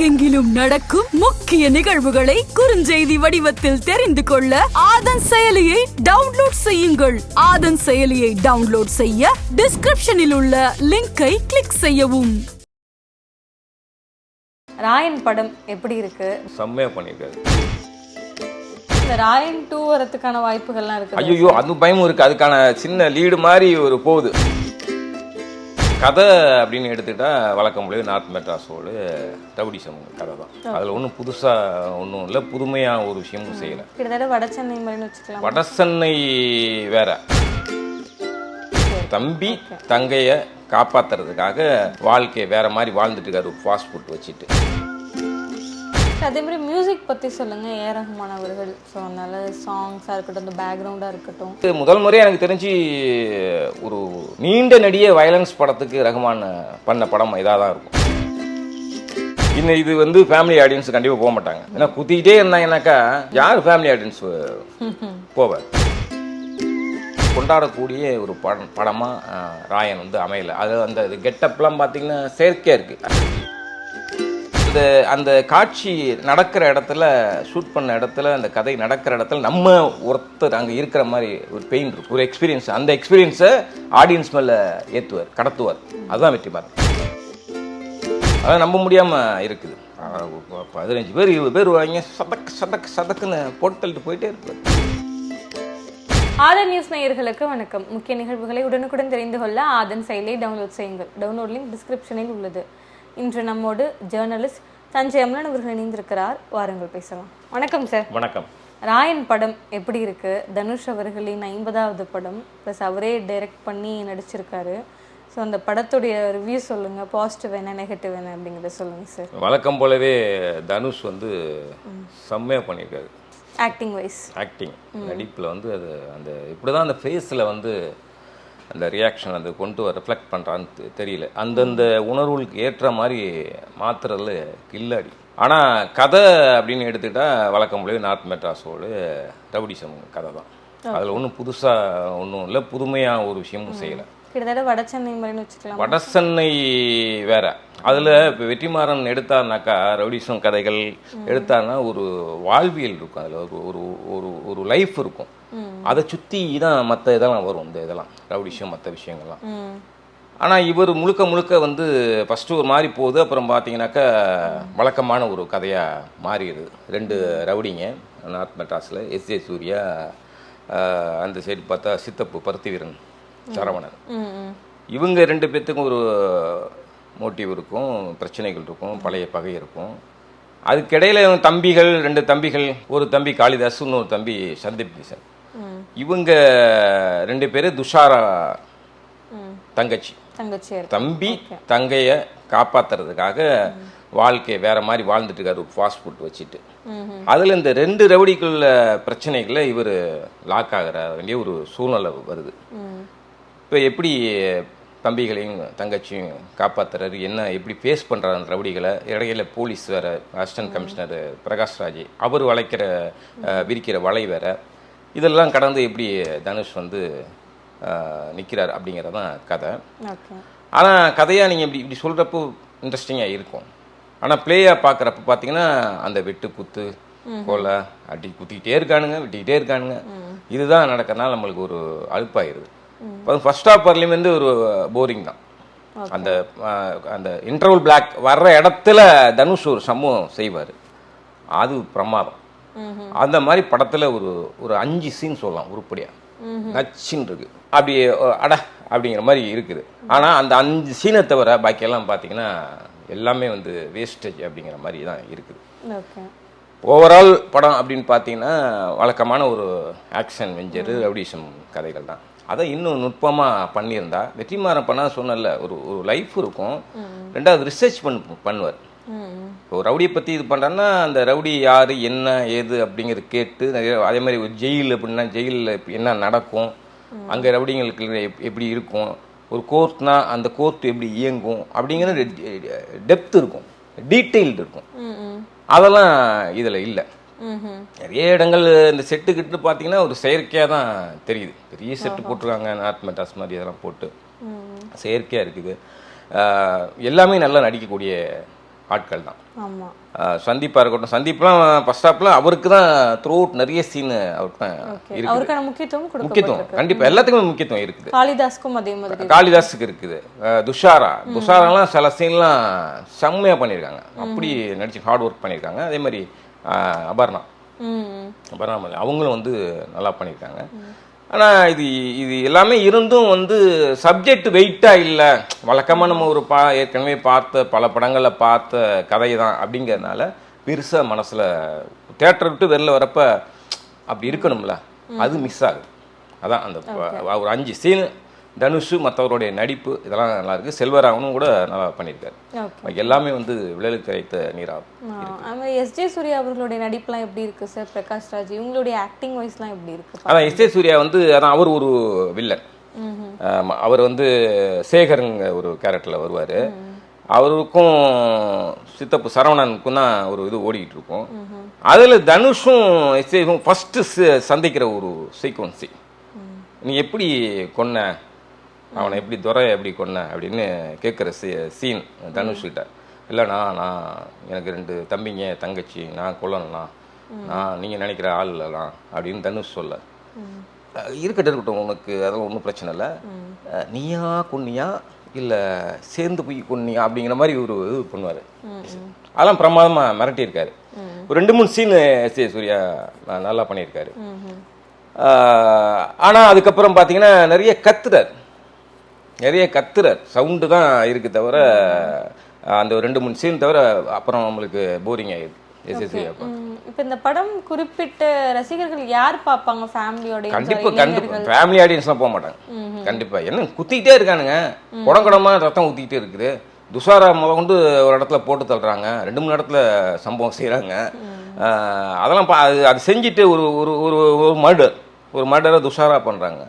உலகெங்கிலும் நடக்கும் முக்கிய நிகழ்வுகளை குறுஞ்செய்தி வடிவத்தில் தெரிந்து கொள்ள ஆதன் செயலியை டவுன்லோட் செய்யுங்கள். ஆதன் செயலியை டவுன்லோட் செய்ய டிஸ்கிரிப்ஷனில் உள்ள லிங்கை கிளிக் செய்யவும். ராயன் படம் எப்படி இருக்கு? செம்மையா பண்ணிருக்காரு. இந்த ராயன் 2 வரதுக்கான வாய்ப்புகள்லாம் இருக்கு. ஐயோ, அது பயமும் இருக்கு. அதுக்கான சின்ன லீடு மாதிரி ஒரு போகுது. கதை அப்படின்னு எடுத்துக்கிட்டா வழக்கம் போல நார்த் மெட்ராஸோடு ரவுடிசம் கதை தான். அதில் ஒன்றும் புதுசாக ஒன்றும் இல்லை, புதுமையாக ஒரு விஷயமும் செய்யலை. கிட்டத்தட்ட வடசென்னை மாதிரி வச்சுக்கலாம். வடசென்னை வேற. தம்பி தங்கையை காப்பாத்துறதுக்காக வாழ்க்கையை வேற மாதிரி வாழ்ந்துட்டு இருக்காரு, ஒரு ஃபாஸ்ட் ஃபுட் வச்சுட்டு. அதே மாதிரி மியூசிக் பற்றி சொல்லுங்க. ஏ ரஹ்மான் அவர்கள். ஸோ அதனால சாங்ஸாக இருக்கட்டும், இந்த பேக்ரவுண்டாக இருக்கட்டும். முதல் முறையாக எனக்கு தெரிஞ்சு ஒரு நீண்ட நெடிய வயலன்ஸ் படத்துக்கு ரஹ்மான் பண்ண படம் இதாக தான் இருக்கும். இன்னும் இது வந்து ஃபேமிலி ஆடியன்ஸ் கண்டிப்பாக போக மாட்டாங்க. ஏன்னா குத்திக்கிட்டே இருந்தாங்கன்னாக்கா யார் ஃபேமிலி ஆடியன்ஸ் போவார்? கொண்டாடக்கூடிய ஒரு படமாக ராயன் வந்து அமையலை. அது அந்த கெட்டப்லாம் பார்த்தீங்கன்னா செயற்கையாக இருக்குது. அந்த காட்சி நடக்கிற இடத்துல, ஷூட் பண்ண இடத்துல, அந்த கதை நடக்கிற இடத்துல நம்ம ஒருத்தர் அங்கே இருக்கிற மாதிரி ஒரு பெயின் இருக்கும், ஒரு எக்ஸ்பீரியன்ஸ். அந்த எக்ஸ்பீரியன்ஸை ஆடியன்ஸ் மேலே ஏற்றுவார், கடத்துவார். அதுதான் வெற்றிமாறன். அதான் நம்ப முடியாமல் இருக்குது. 15 பேர் 20 பேர் வாங்கி சதக்குன்னு போட்டு தள்ளிட்டு போயிட்டே இருப்பார். ஆதன் நியூஸ் நேயர்களுக்கு வணக்கம். முக்கிய நிகழ்வுகளை உடனுக்குடன் தெரிந்து கொள்ள ஆதன் செயலியை டவுன்லோட் செய்யுங்கள். டவுன்லோட் லிங்க் டிஸ்கிரிப்ஷனில் உள்ளது. இன்று நம்மோடு ஜேர்னலிஸ்ட் தஞ்சை அமலன் அவர்கள் இணைந்திருக்கிறார். வாருங்கள் பேசலாம். வணக்கம் சார். வணக்கம். ராயன் படம் எப்படி இருக்கு? தனுஷ் அவர்களின் 50வது படம், ப்ளஸ் அவரே டைரக்ட் பண்ணி நடிச்சிருக்காரு. ஸோ அந்த படத்துடைய ரிவ்யூ சொல்லுங்க. பாசிட்டிவ் என்ன, நெகட்டிவ் என்ன அப்படிங்கிறத சொல்லுங்க சார். வழக்கம் போலவே தனுஷ் வந்து செம்மையாக பண்ணியிருக்காரு. ஆக்டிங் நடிப்பில் வந்து அது அந்த இப்படிதான் அந்த ஃபேஸில் வந்து அந்த ரியாக்ஷன் அது கொண்டு ரிஃப்ளெக்ட் பண்ணுறான்னு தெரியல. அந்தந்த உணர்வுகளுக்கு ஏற்ற மாதிரி மாத்துறதுல கில்லாடி. ஆனால் கதை அப்படின்னு எடுத்துக்கிட்டா வழக்கம் போல நார்த் மெட்ராஸோடு ரவுடிசம் கதை தான். அதில் ஒன்றும் புதுசாக ஒன்றும் இல்லை, புதுமையாக ஒரு விஷயமும் செய்யலை. கிட்டத்தட்ட வடசென்னை மாதிரி வச்சுக்கலாம். வடசென்னை வேற. அதில் இப்போ வெற்றிமாறன் எடுத்தார்னாக்கா, ரவுடிசம் கதைகள் எடுத்தார்னா ஒரு வாழ்வியல் இருக்கும், அதில் ஒரு ஒரு லைஃப் இருக்கும். அதை சுற்றி தான் மற்ற இதெல்லாம் வரும், இந்த இதெல்லாம் ரவுடிசம் மற்ற விஷயங்கள்லாம். ஆனால் இவர் முழுக்க முழுக்க வந்து ஃபஸ்ட்டு ஒரு மாதிரி போகுது, அப்புறம் பார்த்தீங்கன்னாக்கா வழக்கமான ஒரு கதையாக மாறிடுது. 2 ரவுடிங்க நார்த் மெட்ராஸில், எஸ்.ஜே. சூர்யா, அந்த சைடு பார்த்தா சித்தப்பு பருத்திவீரன் சரவணன். இவங்க 2 பேர்த்துக்கும் ஒரு மோட்டிவ் இருக்கும், பிரச்சனைகள் இருக்கும், பழைய பகை இருக்கும். அதுக்கிடையில தம்பிகள் 2 தம்பிகள், ஒரு தம்பி காளிதாஸ், இன்னொரு தம்பி சந்தீப் கிஷன். இவங்க 2 பேரு துஷாரா தங்கச்சி. தம்பி தங்கையை காப்பாத்துறதுக்காக வாழ்க்கையை வேற மாதிரி வாழ்ந்துட்டு இருக்காரு, ஒரு ஃபாஸ்ட் ஃபுட் வச்சுட்டு. அதுல இந்த 2 ரவுடிக்குள்ள பிரச்சனைகளை இவர் லாக் ஆகிற வேண்டிய ஒரு சூழ்நிலை வருது. இப்போ எப்படி தம்பிகளையும் தங்கச்சியும் காப்பாற்றுறாரு, என்ன எப்படி ஃபேஸ் பண்ணுறாரு அந்த ரவுடிகளை. இடையில போலீஸ் வேறு, அசிஸ்டன்ட் கமிஷனர் பிரகாஷ்ராஜ் அவர் விரிக்கிற வலை வேறு. இதெல்லாம் கடந்து எப்படி தனுஷ் வந்து நிற்கிறார் அப்படிங்கிறது தான் கதை. ஆனால் கதையாக நீங்கள் இப்படி சொல்கிறப்போ இன்ட்ரெஸ்டிங்காக இருக்கும். ஆனால் பிளேயாக பார்க்குறப்ப பார்த்தீங்கன்னா அந்த வெட்டு குத்து கொலை அடி குத்திக்கிட்டே இருக்கானுங்க. இதுதான் நடக்கிறதுனால நம்மளுக்கு ஒரு அழுப்பாயிருது. ஃபர்ஸ்ட் ஹாஃப் வரலையுமே ஒரு போரிங் தான். அந்த அந்த இன்டர்வல் பிளாக் வர்ற இடத்துல தனுஷ் ஒரு சம்பவம் செய்வார், அது பிரமாதம். அந்த மாதிரி படத்தில் ஒரு 5 சீன் சொல்லலாம் உருப்படியாக, நச்சின்னு இருக்கு. அப்படி அட அப்படிங்கிற மாதிரி இருக்குது. ஆனால் அந்த 5 சீனை தவிர பாக்கியெல்லாம் பார்த்தீங்கன்னா எல்லாமே வந்து வேஸ்டேஜ் அப்படிங்கிற மாதிரி தான் இருக்குது. ஓவரால் படம் அப்படின்னு பார்த்தீங்கன்னா வழக்கமான ஒரு ஆக்ஷன் வெஞ்சர் ரவுடிசம் கதைகள் தான். அதை இன்னும் நுட்பமாக பண்ணியிருந்தா, வெற்றிமாறன் பண்ணால் சொன்னல ஒரு லைஃப் இருக்கும். 2வது ரிசர்ச் பண்ணுவார். இப்போ ரவுடியை பற்றி இது பண்ணுறாருன்னா அந்த ரவுடி யார், என்ன ஏது அப்படிங்கிறது கேட்டு நிறைய. அதே மாதிரி ஒரு ஜெயில் அப்படின்னா ஜெயிலில் என்ன நடக்கும், அங்கே ரவுடிங்களுக்கு எப்படி இருக்கும், ஒரு கோர்ட்னா அந்த கோர்ட் எப்படி இயங்கும் அப்படிங்கிற டெப்த் இருக்கும், டீட்டெயில்டு இருக்கும். அதெல்லாம் இதில் இல்லை. நிறைய இடங்கள் இந்த செட்டுக்கிட்டு பார்த்தீங்கன்னா ஒரு செயற்கையாக தான் தெரியுது. பெரிய செட்டு போட்டிருக்காங்க, நார்த் மெட்ராஸ் மாதிரி இதெல்லாம் போட்டு செயற்கையாக இருக்குது. எல்லாமே நல்லா நடிக்கக்கூடிய ஆட்கள் தான். ஆமா. சந்தீப்பா இருக்கட்டும், சந்தீப்லாம் ஃபர்ஸ்ட் ஹாப்ல அவருக்கு தான் த்ரூ அவுட் நிறைய சீன் அவருக்கு தான் இருக்குது. அவருக்கான முக்கியத்துவம் கண்டிப்பா எல்லாத்துக்குமே முக்கியத்துவம் இருக்குது. காளிதாஸ்க்கும் அதே மாதிரி. காளிதாஸுக்கு இருக்குது. துஷாராலாம் சில சீன்லாம் செம்மையா பண்ணியிருக்காங்க. அப்படி நடிச்சு ஹார்ட் ஒர்க் பண்ணியிருக்காங்க. அதே மாதிரி அபர்ணா அவங்களும் வந்து நல்லா பண்ணியிருக்காங்க. ஆனால் இது எல்லாமே இருந்தும் வந்து சப்ஜெக்ட் வெயிட்டாக இல்லை, வழக்கமாக நம்ம ஒரு ஏற்கனவே பார்த்த பல படங்களில் பார்த்த கதை தான் அப்படிங்கிறதுனால பெருசாக மனசில் தேட்டரை விட்டு வெளில வரப்ப அப்படி இருக்கணும்ல, அது மிஸ் ஆகுது. அதான் அந்த ஒரு 5 சீனு தனுஷ் மற்றவருடைய நடிப்பு இதெல்லாம் நல்லா இருக்கு. செல்வராகவனும் கூட நல்லா பண்ணியிருக்காரு. எல்லாமே வந்து விளையாட்டு கிடைத்த நீராகும். எஸ்ஜே சூர்யா அவர்களுடைய நடிப்புலாம் எப்படி இருக்கு சார்? பிரகாஷ் ராஜ் இவங்களுடைய ஆக்டிங் வைஸ்லாம் எப்படி இருக்கு? அதான் எஸ்ஜே சூர்யா வந்து அதான் அவர் ஒரு வில்லன். அவர் வந்து சேகருங்க ஒரு கேரக்டர்ல வருவார். அவருக்கும் சித்தப்பு சரவணனுக்கும் தான் ஒரு இது ஓடிக்கிட்டு இருக்கும். அதில் தனுஷும் எஸ்ஜேவும் ஃபர்ஸ்ட் சந்திக்கிற ஒரு சீக்வன்ஸி, நீ எப்படி கொன்ன அவனை, எப்படி துறை எப்படி கொன்ன அப்படின்னு கேட்குற சீன் தனுஷ்கிட்ட. இல்லைண்ணா நான் எனக்கு 2 தம்பிங்க தங்கச்சி, நான் கொல்லணும்ண்ணா, நான் நீங்கள் நினைக்கிற ஆள் இல்லைண்ணா அப்படின்னு தனுஷ் சொல்ல. இருக்கட்டும் உனக்கு அதெல்லாம் ஒன்றும் பிரச்சனை இல்லை, நீயா கொன்னியா இல்லை சேர்ந்து போய் கொன்னியா அப்படிங்கிற மாதிரி ஒரு இது பண்ணுவார். அதெல்லாம் பிரமாதமாக மிரட்டியிருக்காரு. ஒரு 2-3 சீனு எஸ்ஜே சூர்யா நல்லா பண்ணியிருக்காரு. ஆனால் அதுக்கப்புறம் பார்த்தீங்கன்னா நிறைய கத்துறார், சவுண்டு தான் இருக்கு தவிர அந்த 2-3 சீன் தவிர அப்புறம் நம்மளுக்கு போரிங் ஆயிடுது. இப்போ இந்த படம் குறிப்பிட்ட ரசிகர்கள் யார் பார்ப்பாங்க? ஃபேமிலியோட? கண்டிப்பா ஃபேமிலி ஆடியன்ஸ்லாம் போக மாட்டாங்க. கண்டிப்பா என்ன குத்திக்கிட்டே இருக்கானுங்க, குடங்குடமா ரத்தம் ஊத்திக்கிட்டே இருக்குது. துஷாரா கொண்டு ஒரு இடத்துல போட்டு தள்ளுறாங்க, 2-3 இடத்துல சம்பவம் செய்யறாங்க. அதெல்லாம் அது செஞ்சுட்டு ஒரு மர்டரை துஷாரா பண்றாங்க.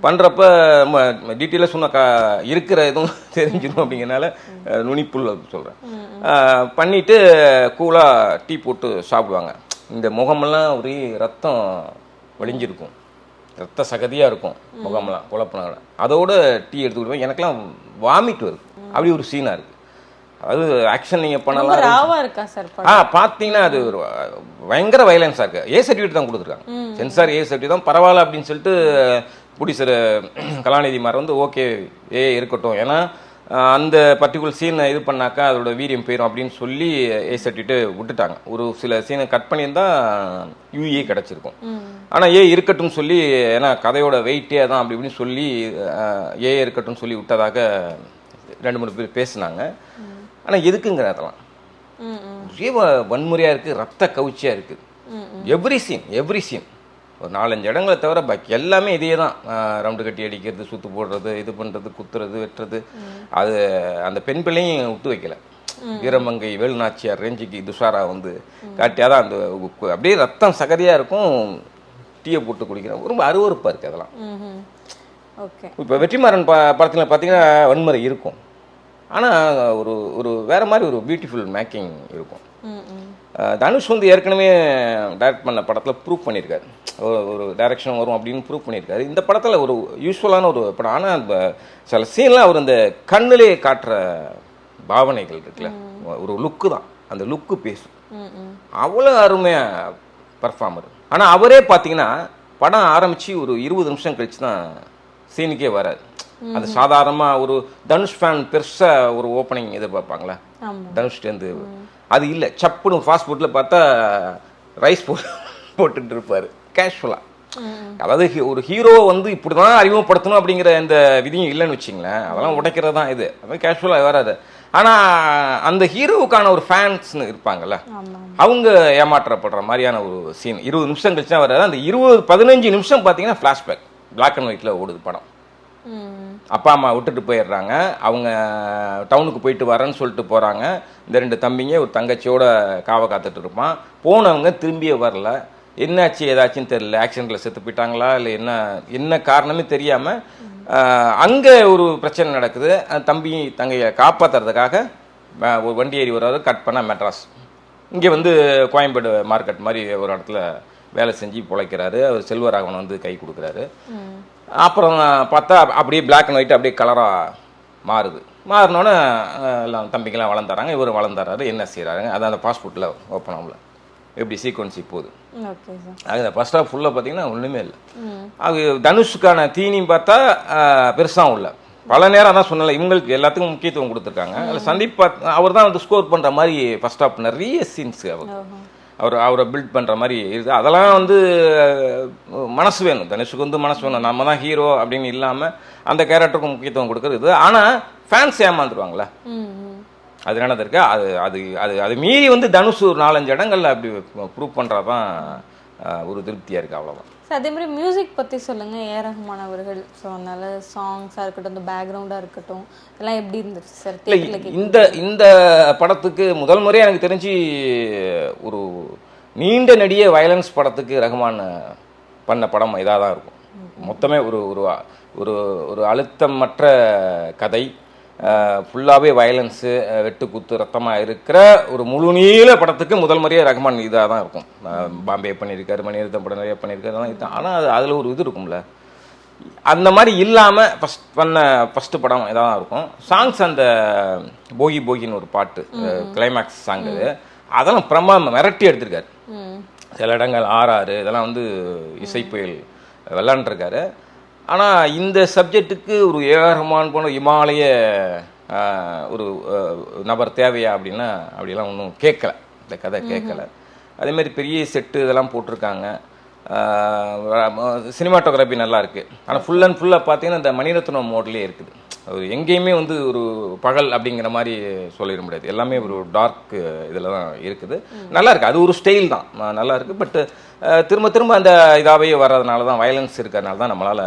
பண்றப்ப டீட்டெயிலாக சொன்ன இருக்கிற எதுவும் தெரிஞ்சிடும் அப்படிங்கிறனால நுனிப்புல் சொல்றேன். பண்ணிட்டு கூலா டீ போட்டு சாப்பிடுவாங்க. இந்த முகமெல்லாம் ஒரே ரத்தம் வழிஞ்சிருக்கும், ரத்த சகதியா இருக்கும் முகமெல்லாம் குழப்பினால. அதோட டீ எடுத்துக்கிடுவேன், எனக்கெல்லாம் வாமிட் வருது. அப்படி ஒரு சீனா இருக்கு. அது ஆக்ஷன் நீங்க பண்ணலாம். பாத்தீங்கன்னா அது ஒரு பயங்கர வயலன்ஸா இருக்கு. ஏ சர்டிஃபிகேட் தான் கொடுத்துருக்காங்க, சென்சார் ஏ சர்டிஃபிகேட் தான் பரவாயில்ல அப்படின்னு சொல்லிட்டு ப்ரொடியூசர் கலாநிதி மார் வந்து ஓகே இருக்கட்டும், ஏன்னா அந்த பர்டிகுலர் சீனை இது பண்ணாக்கா அதோட வீரியம் போயிடும் அப்படின்னு சொல்லி ஏ சர்டிஃபிகேட் விட்டுட்டாங்க. ஒரு சில சீனை கட் பண்ணியிருந்தா யூஏ கிடச்சிருக்கும். ஆனால் இருக்கட்டும் சொல்லி, ஏன்னா கதையோட வெயிட்டே தான் அப்படி இப்படின்னு சொல்லி இருக்கட்டும் சொல்லி விட்டதாக 2-3 பேர் பேசினாங்க. ஆனால் எதுக்குங்கிற அதெல்லாம் ஒரே வன்முறையாக இருக்குது, ரத்த கவுச்சியாக இருக்குது. எவ்ரி சீன் ஒரு 4-5 இடங்களை தவிர பாக்கி எல்லாமே இதே தான். ரவுண்டு கட்டி அடிக்கிறது, சுத்து போடுறது, இது பண்ணுறது, குத்துறது, வெட்டுறது. அது அந்த பெண் பிள்ளையும் விட்டு வைக்கல. வீரமங்கை வேலுநாச்சியார் ரேஞ்சுக்கு துஷாரா வந்து காட்டியாதான் அந்த அப்படியே ரத்தம் சகதியாக இருக்கும். டீயை போட்டு குடிக்கிறேன், ரொம்ப அருவறுப்பாக இருக்குது அதெல்லாம். இப்போ வெற்றிமாறன் படத்தில் பார்த்தீங்கன்னா வன்முறை இருக்கும், ஆனால் ஒரு வேற மாதிரி ஒரு பியூட்டிஃபுல் மேக்கிங் இருக்கும். தனுஷ் வந்து ஏற்கனவே டைரக்ட் பண்ண படத்தில் ப்ரூவ் பண்ணியிருக்காரு, ஒரு டைரக்ஷன் வரும் அப்படின்னு ப்ரூவ் பண்ணியிருக்காரு. இந்த படத்தில் ஒரு யூஸ்வலான ஒரு படம், ஆனால் சில சீன்லாம் அவர் இந்த கண்ணிலே காட்டுற பாவனைகள் இருக்குல்ல, ஒரு லுக்கு தான், அந்த லுக்கு பேசும். அவ்வளோ அருமையாக பர்ஃபார்மர். ஆனால் அவரே பார்த்தீங்கன்னா படம் ஆரம்பித்து ஒரு 20 நிமிஷம் கழிச்சு தான் சீனுக்கே வராது. அது சாதாரணமாக ஒரு தனுஷ் ஃபேன் பெருசாக ஒரு ஓப்பனிங் எதிர்பார்ப்பாங்களே தனுஷ்டேருந்து, அது இல்லை. சப்புன்னு ஃபாஸ்ட் ஃபுட்டில் பார்த்தா ரைஸ் போட்டுட்டு இருப்பார் கேஷுவலாக. அதாவது ஒரு ஹீரோவை வந்து இப்படி தான் அறிமுகப்படுத்தணும் அப்படிங்கிற இந்த விதியும் இல்லைன்னு வச்சிங்களேன், அதெல்லாம் உடைக்கிறது தான் இது. அது கேஷுவலாக வராது. ஆனால் அந்த ஹீரோவுக்கான ஒரு ஃபேன்ஸ்னு இருப்பாங்கல்ல, அவங்க ஏமாற்றப்படுற மாதிரியான ஒரு சீன் 20 நிமிஷம் கழிச்சு தான் வராது. அந்த 15 நிமிஷம் பார்த்தீங்கன்னா ஃப்ளாஷ்பேக், பிளாக் அண்ட் ஒயிட்டில் ஓடுது படம். அப்பா அம்மா விட்டுட்டு போயிடுறாங்க, அவங்க டவுனுக்கு போயிட்டு வரேன்னு சொல்லிட்டு போகிறாங்க. இந்த 2 தம்பிங்க ஒரு தங்கச்சியோட காவை காத்துட்டு இருப்பான். போனவங்க திரும்பியே வரல, என்னாச்சு ஏதாச்சுன்னு தெரியல, ஆக்சிடென்ட்ல செத்து போயிட்டாங்களா இல்லை என்ன காரணமே தெரியாமல் அங்கே ஒரு பிரச்சனை நடக்குது. தம்பி தங்கையை காப்பாற்றுறதுக்காக ஒரு வண்டி ஏறி வர்றாரு. கட் பண்ணால் மெட்ராஸ், இங்கே வந்து கோயம்பேடு மார்க்கெட் மாதிரி ஒரு இடத்துல வேலை செஞ்சு பிழைக்கிறாரு. அவர் செல்வராகவன் வந்து கை கொடுக்குறாரு. அப்புறம் பார்த்தா அப்படியே பிளாக் அண்ட் ஒயிட் அப்படியே கலராக மாறுது. மாறினோன்னே எல்லாம் தம்பிக்கெல்லாம் வளர்ந்துறாங்க, இவர் வளர்ந்துறாரு, என்ன செய்கிறாருங்க, அதான் அந்த பாஸ்போர்ட்டில் ஓப்பன் ஆகல எப்படி சீக்வன்ஸ் போகுது. Okay sir. அது ஃபர்ஸ்ட் ஆஃப் ஃபுல்லாக பார்த்தீங்கன்னா ஒன்றுமே இல்லை. அது தனுஷுக்கான தீனியும் பார்த்தா பெருசாகவும் இல்லை. பல நேரம் தான் சொன்னல, இவங்களுக்கு எல்லாத்துக்கும் முக்கியத்துவம் கொடுத்துருக்காங்க. அதில் சந்தீப் அவர் தான் வந்து ஸ்கோர் பண்ணுற மாதிரி ஃபர்ஸ்ட் ஆஃப் நிறைய சீன்ஸ் அவரை பில்ட் பண்ணுற மாதிரி இருக்குது. அதெல்லாம் வந்து மனசு வேணும், தனுஷுக்கு வந்து மனசு வேணும். நம்ம தான் ஹீரோ அப்படின்னு இல்லாமல் அந்த கேரக்டருக்கும் முக்கியத்துவம் கொடுக்குறது. ஆனால் ஃபேன்ஸ் ஏமாந்துருவாங்களே, அது நடந்திருக்கு. அது அது அது அது மீறி வந்து தனுஷ் ஒரு 4-5 இடங்கள்ல அப்படி ப்ரூவ் பண்ணுறதான் ஒரு திருப்தியாக இருக்குது, அவ்வளோதான். சார் அதே மாதிரி மியூசிக் பற்றி சொல்லுங்கள். ஏஆர் ரஹ்மான் அவர்கள், ஸோ அதனால சாங்ஸாக இருக்கட்டும், இந்த பேக்ரவுண்டாக இருக்கட்டும், இதெல்லாம் எப்படி இருந்துச்சு சார்? இந்த படத்துக்கு முதல் முறையாக எனக்கு தெரிஞ்சு ஒரு நீண்ட நெடிய வயலன்ஸ் படத்துக்கு ரஹ்மான் பண்ண படம் இதாக தான் இருக்கும். மொத்தமே ஒரு ஒரு ஒரு அழுத்தமற்ற கதை, ஃபுல்லாகவே வயலன்ஸு, வெட்டு குத்து ரத்தமாக இருக்கிற ஒரு முழு நீள படத்துக்கு முதல் முறையாக ரஹ்மான் இதாக தான் இருக்கும். பாம்பே பண்ணியிருக்காரு, மணிரத்னம் படம் நிறைய பண்ணியிருக்காரு. ஆனால் அதில் ஒரு இது இருக்கும்ல, அந்த மாதிரி இல்லாமல் ஃபஸ்ட்டு படம் இதாக தான் இருக்கும். சாங்ஸ் அந்த போகி போகின்னு ஒரு பாட்டு, கிளைமேக்ஸ் சாங், அதெல்லாம் பிரமாதம் மிரட்டி எடுத்திருக்காரு. சில இடங்கள் ஆறாறு இதெல்லாம் வந்து இசைப்புயல் விளாண்டுருக்காரு. ஆனால் இந்த சப்ஜெக்டுக்கு ஒரு ஏஆர் ரஹ்மான் போன இமாலய ஒரு நபர் தேவையா அப்படின்னா அப்படிலாம் ஒன்றும் கேட்கல, இந்த கதை கேட்கல. அதேமாதிரி பெரிய செட்டு இதெல்லாம் போட்டிருக்காங்க. சினிமாட்டோகிராஃபி நல்லா இருக்குது. ஆனால் ஃபுல் அண்ட் ஃபுல்லாக பார்த்தீங்கன்னா இந்த மணிரத்னம் மோட்லேயே இருக்குது. ஒரு எங்கேயுமே வந்து ஒரு பகல் அப்படிங்கிற மாதிரி சொல்லிட முடியாது, எல்லாமே ஒரு டார்க் இதில் தான் இருக்குது. நல்லா இருக்குது, அது ஒரு ஸ்டைல் தான், நல்லா இருக்குது. பட் திரும்ப திரும்ப அந்த இதாகவே வர்றதுனால தான், வயலன்ஸ் இருக்கிறதுனால தான் நம்மளால்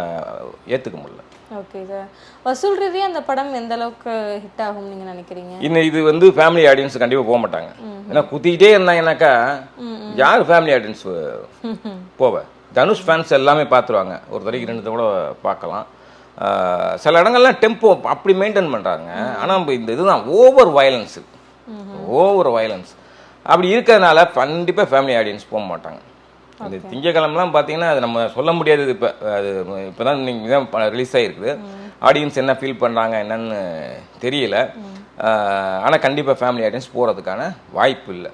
ஏற்றுக்க முடியல. Okay sir. வசூல் ரீதியாக அந்த படம் எந்த அளவுக்கு ஹிட் ஆகும் நீங்கள் நினைக்கிறீங்க? இன்னும் இது வந்து ஃபேமிலி ஆடியன்ஸ் கண்டிப்பாக போக மாட்டாங்க. ஏன்னா குத்திக்கிட்டே இருந்தாங்கன்னாக்கா யார் ஃபேமிலி ஆடியன்ஸ் போவேன்? தனுஷ் ஃபேன்ஸ் எல்லாமே பார்த்துருவாங்க, ஒரு தடவைக்கு 2 கூட பார்க்கலாம். சில இடங்கள்லாம் டெம்போ அப்படி மெயின்டைன் பண்ணுறாங்க. ஆனால் இந்த இதுதான் ஓவர் வயலன்ஸு, ஓவர் வயலன்ஸ் அப்படி இருக்கிறதுனால கண்டிப்பாக ஃபேமிலி ஆடியன்ஸ் போக மாட்டாங்க. இந்த திங்கக்கிழமெலாம் பார்த்தீங்கன்னா அது நம்ம சொல்ல முடியாது. இப்போ தான் நீங்கள் தான் ரிலீஸ் ஆகிருக்குது, ஆடியன்ஸ் என்ன ஃபீல் பண்ணுறாங்க என்னன்னு தெரியல. ஆனால் கண்டிப்பாக ஃபேமிலி ஆடியன்ஸ் போகிறதுக்கான வாய்ப்பு இல்லை.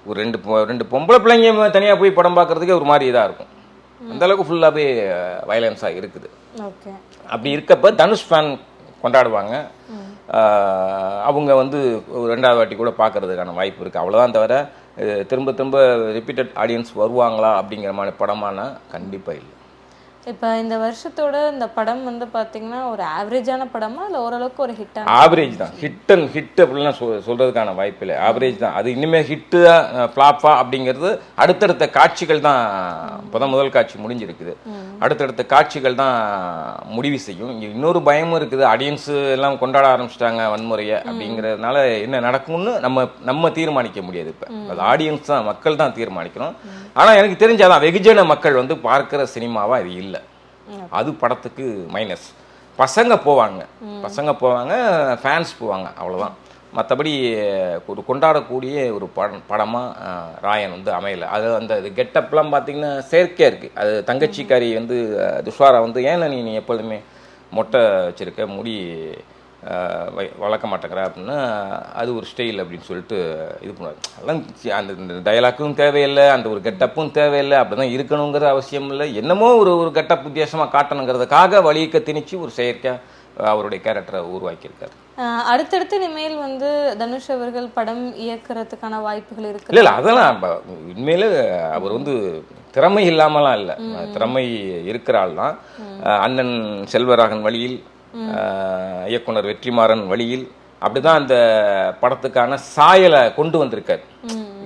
ஒரு ரெண்டு பொம்பளை பிள்ளைங்க தனியாக போய் படம் பார்க்குறதுக்கே ஒரு மாதிரி இதாக இருக்கும். அந்தளவுக்கு ஃபுல்லாகவே வயலன்ஸாக இருக்குது. அப்படி இருக்கப்போ தனுஷ் ஃபேன் கொண்டாடுவாங்க. அவங்க வந்து 2வது வாட்டி கூட பார்க்கறதுக்கான வாய்ப்பு இருக்குது, அவ்வளோதான். தவிர திரும்ப திரும்ப ரிப்பீட்டட் ஆடியன்ஸ் வருவாங்களா அப்படிங்கிற மாதிரி படமானா கண்டிப்பாக இல்லை. இப்போ இந்த வருஷத்தோட இந்த படம் வந்து பார்த்தீங்கன்னா ஒரு ஆவரேஜான படமா இல்லை ஓரளவுக்கு ஒரு ஹிட்டான? ஆவரேஜ் தான், ஹிட் அப்படிலாம் சொல்கிறதுக்கான வாய்ப்பு இல்லை, ஆவரேஜ் தான். அது இனிமேல் ஹிட்டு ஃப்ளாப்பா அப்படிங்கிறது அடுத்தடுத்த காட்சிகள் தான். இப்போ முதல் காட்சி முடிஞ்சிருக்குது, அடுத்தடுத்த காட்சிகள் தான் முடிவு செய்யும். இங்கே இன்னொரு பயமும் இருக்குது, ஆடியன்ஸு எல்லாம் கொண்டாட ஆரம்பிச்சிட்டாங்க வன்முறையை அப்படிங்கிறதுனால என்ன நடக்கும்னு நம்ம தீர்மானிக்க முடியாது. இப்போ அது ஆடியன்ஸ் தான், மக்கள் தான் தீர்மானிக்கணும். ஆனால் எனக்கு தெரிஞ்சாதான் வெகுஜன மக்கள் வந்து பார்க்குற சினிமாவா இது இல்லை, அது படத்துக்கு மைனஸ். பசங்க போவாங்க, ஃபேன்ஸ் போவாங்க, அவ்வளோதான். மற்றபடி ஒரு கொண்டாடக்கூடிய ஒரு படமாக ராயன் வந்து அமையலை. அது அந்த கெட்டப்லாம் பார்த்தீங்கன்னா செயற்கையாக இருக்குது. அது தங்கச்சிக்காரி வந்து துஷாரா வந்து ஏன்னா நீ எப்போதுமே மொட்டை வச்சுருக்க, முடி வளர்க்க மாட்டேங்கிற அப்படின்னா அது ஒரு ஸ்டைல் அப்படின்னு சொல்லிட்டு இது பண்ணுவார். அதெல்லாம் அந்த டயலாக்கும் தேவையில்லை, அந்த ஒரு கெட்டப்பும் தேவையில்லை, அப்படி தான் இருக்கணுங்கிற அவசியம் இல்லை. என்னமோ ஒரு கெட்டப் வித்தியாசமாக காட்டணுங்கிறதுக்காக வழிக்க திணிச்சு ஒரு செயற்கையாக அவருடைய கேரக்டரை உருவாக்கியிருக்காரு. அடுத்தடுத்து இனிமேல் வந்து தனுஷ் அவர்கள் படம் இயக்குறதுக்கான வாய்ப்புகள் இருக்கு? இல்லை அதெல்லாம் உண்மையில அவர் வந்து திறமை இல்லாமலாம் இல்லை, திறமை இருக்கிற ஆள் தான். அண்ணன் செல்வராகன் வழியில், இயக்குனர் வெற்றிமாறன் வழியில் அப்படிதான் அந்த படத்துக்கான சாயலை கொண்டு வந்திருக்காரு.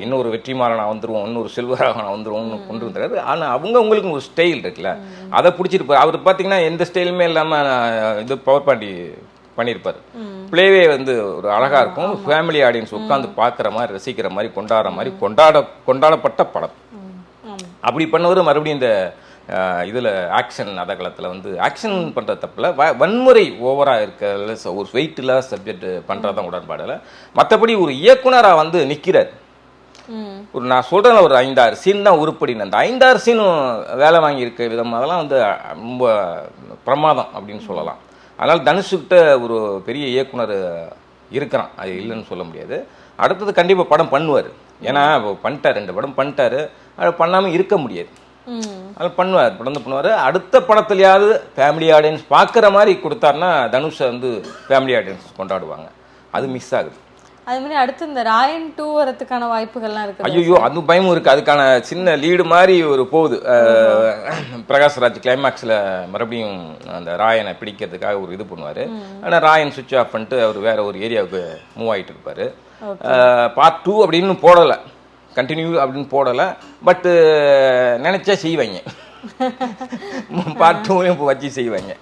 இன்னொரு வெற்றிமாறனா வந்துருவோம், இன்னொரு செல்வராகனா வந்துருவோம்னு கொண்டு வந்துருக்காரு. ஆனால் அவங்களுக்கு ஒரு ஸ்டைல் இருக்குல்ல, அதை பிடிச்சிருப்பாரு. அவர் பார்த்தீங்கன்னா எந்த ஸ்டைலுமே இல்லாமல் இது பவர் பாண்டி பண்ணியிருப்பார். பிளேவே வந்து ஒரு அழகா இருக்கும், ஃபேமிலி ஆடியன்ஸ் உட்காந்து பார்க்குற மாதிரி, ரசிக்கிற மாதிரி, கொண்டாடுற மாதிரி கொண்டாடப்பட்ட படம். அப்படி பண்ணவர் மறுபடியும் இந்த இதில் ஆக்ஷன் அதகலத்தில் வந்து ஆக்ஷன் பண்ணுற தப்பில் வன்முறை ஓவராக இருக்கிற ஒரு வெயிட்டில் சப்ஜெக்ட் பண்ணுறதான் உடன்பாடில். மற்றபடி ஒரு இயக்குனராக வந்து நிற்கிறார். ஒரு நான் சொல்கிறேன் ஒரு 5-6 சீன் தான் உருப்படின்னு, அந்த 5-6 சீனும் வேலை வாங்கியிருக்க விதம் அதெல்லாம் வந்து ரொம்ப பிரமாதம் அப்படின்னு சொல்லலாம். அதனால் தனுஷுக்கிட்ட ஒரு பெரிய இயக்குனர் இருக்கிறான், அது இல்லைன்னு சொல்ல முடியாது. அடுத்தது கண்டிப்பாக படம் பண்ணுவார், ஏன்னா பண்ணிட்டார், 2 படம் பண்ணிட்டாரு, அது பண்ணாமல் இருக்க முடியாது. அது பண்ணுவார், தொடர்ந்து பண்ணுவார். அடுத்த படத்துலையாவது ஃபேமிலி ஆடியன்ஸ் பார்க்குற மாதிரி கொடுத்தாருன்னா தனுஷை வந்து ஃபேமிலி ஆடியன்ஸ் கொண்டாடுவாங்க. அது மிஸ் ஆகுது. அது மாதிரி அடுத்து இந்த ராயன் 2 வரதுக்கான வாய்ப்புகள்லாம் இருக்கு. ஐயோ, அது பயமும் இருக்குது. அதுக்கான சின்ன லீடு மாதிரி ஒரு போகுது. பிரகாஷ்ராஜ் கிளைமேக்ஸில் மறுபடியும் அந்த ராயனை பிடிக்கிறதுக்காக ஒரு இது பண்ணுவார். ஆனால் ராயன் சுவிட்ச் ஆஃப் பண்ணிட்டு அவர் வேற ஒரு ஏரியாவுக்கு மூவ் ஆகிட்டு இருப்பார். பார்ட் 2 அப்படின்னு போடலை, கண்டினியூ அப்படின்னு போடலை. பட்டு நினச்சா செய்வாங்க, பார்ட் 2லையும் இப்போ வச்சு செய்வாங்க.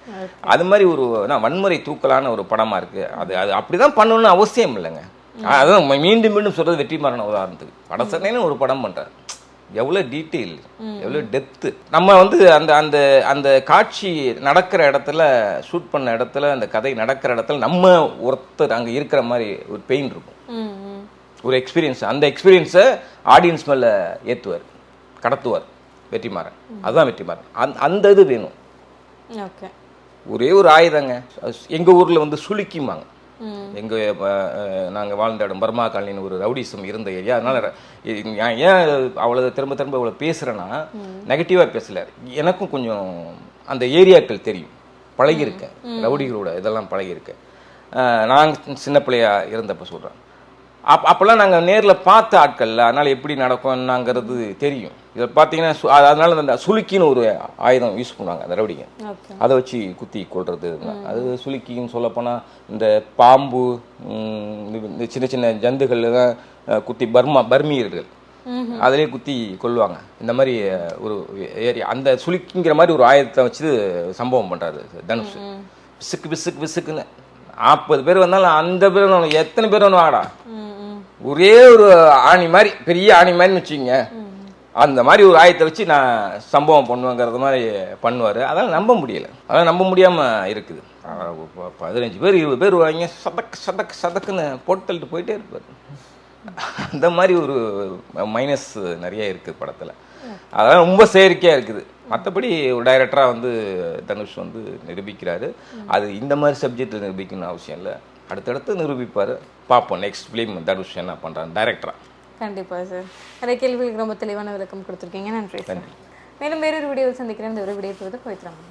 அது மாதிரி ஒரு வன்முறை தூக்கலான ஒரு படமாக இருக்குது. அது அப்படி தான் பண்ணணும்னு அவசியம் இல்லைங்க. அதுதான் மீண்டும் மீண்டும் சொல்கிறது வெற்றிமாறன் உதாரணத்துக்கு. படசனைன்னு ஒரு படம் பண்ணுறாரு, எவ்வளோ டீட்டெயில், எவ்வளோ டெப்த்து. நம்ம வந்து அந்த அந்த அந்த காட்சி நடக்கிற இடத்துல, ஷூட் பண்ண இடத்துல, அந்த கதை நடக்கிற இடத்துல நம்ம ஒருத்தர் அங்கே இருக்கிற மாதிரி ஒரு பெயின் இருக்கும், ஒரு எக்ஸ்பீரியன்ஸ். அந்த எக்ஸ்பீரியன்ஸை ஆடியன்ஸ் மேலே ஏற்றுவார், கடத்துவார் வெற்றிமாறன். அதுதான் வெற்றிமாறன். அந்த இது வேணும். ஒரே ஒரு ஆயுதங்க. எங்கள் ஊரில் வந்து சுளுக்கிமாங்க. எங்கள் நாங்கள் வாழ்ந்த இடம் பர்மா காலனின்னு ஒரு ரவுடிசம் இருந்த ஏரியா. அதனால் ஏன் அவ்வளோ திரும்ப திரும்ப அவ்வளோ பேசுகிறேன்னா, நெகட்டிவாக பேசலை, எனக்கும் கொஞ்சம் அந்த ஏரியாக்கள் தெரியும், பழகியிருக்கேன், ரவுடிகளோட இதெல்லாம் பழகியிருக்கேன். நாங்கள் சின்ன பிள்ளையா இருந்தப்போ சொல்கிறேன். அப்போல்லாம் நாங்கள் நேரில் பார்த்த ஆட்களில், அதனால் எப்படி நடக்கும்னாங்கிறது தெரியும். இதை பார்த்தீங்கன்னா அதனால அந்த சுளுக்கின்னு ஒரு ஆயுதம் யூஸ் பண்ணுவாங்க அந்த ரவுடிங்க, அதை வச்சு குத்தி கொள்வது. அது சுளுக்கின்னு சொல்லப்போனால் இந்த பாம்பு, இந்த சின்ன சின்ன ஜந்துகள் தான் குத்தி பர்மியர்கள் அதிலே குத்தி கொள்வாங்க. இந்த மாதிரி ஒரு ஏரியா, அந்த சுளுக்கிங்கிற மாதிரி ஒரு ஆயுதத்தை வச்சு சம்பவம் பண்ணுறாரு தனுஷ். விசுக்கு விசுக்கு விசுக்குன்னு 40 பேர் வந்தாலும் அந்த பேர் எத்தனை பேர் ஒன்று வாடா, ஒரே ஒரு ஆணி மாதிரி, பெரிய ஆணி மாதிரின்னு வச்சுக்கோங்க, அந்த மாதிரி ஒரு ஆயத்தை வச்சு நான் சம்பவம் பண்ணுவேங்கிறது மாதிரி பண்ணுவார். அதெல்லாம் நம்ப முடியலை, அதெல்லாம் நம்ப முடியாமல் இருக்குது. 15 பேர் 20 பேர் வாங்க சதக்கு சதக்கு சதக்குன்னு போட்டு தள்ளிட்டு போயிட்டே இருப்பார். அந்த மாதிரி ஒரு மைனஸ் நிறைய இருக்குது படத்தில். அதெல்லாம் ரொம்ப செயற்கையாக இருக்குது. மற்றபடி ஒரு டைரக்டராக வந்து தனுஷ் வந்து நிரூபிக்கிறாரு. அது இந்த மாதிரி சப்ஜெக்டில் நிரூபிக்கணும்னு அவசியம் இல்லை, அடுத்தடுத்து நிரூபிப்பார். பார்ப்போம் நெக்ஸ்ட் ஃபிலிம் தனுஷ் என்ன பண்ணுறாரு டைரக்டராக. கண்டிப்பாக சார், நிறைய கேள்விகளுக்கு ரொம்ப தெளிவான விளக்கம் கொடுத்துருக்கீங்க. நன்றி சார். மேலும் வேறொரு வீடியோவில் சந்திக்கிறேன். இந்த ஒரு வீடியோ பொறுத்து போய்த்துறாங்க.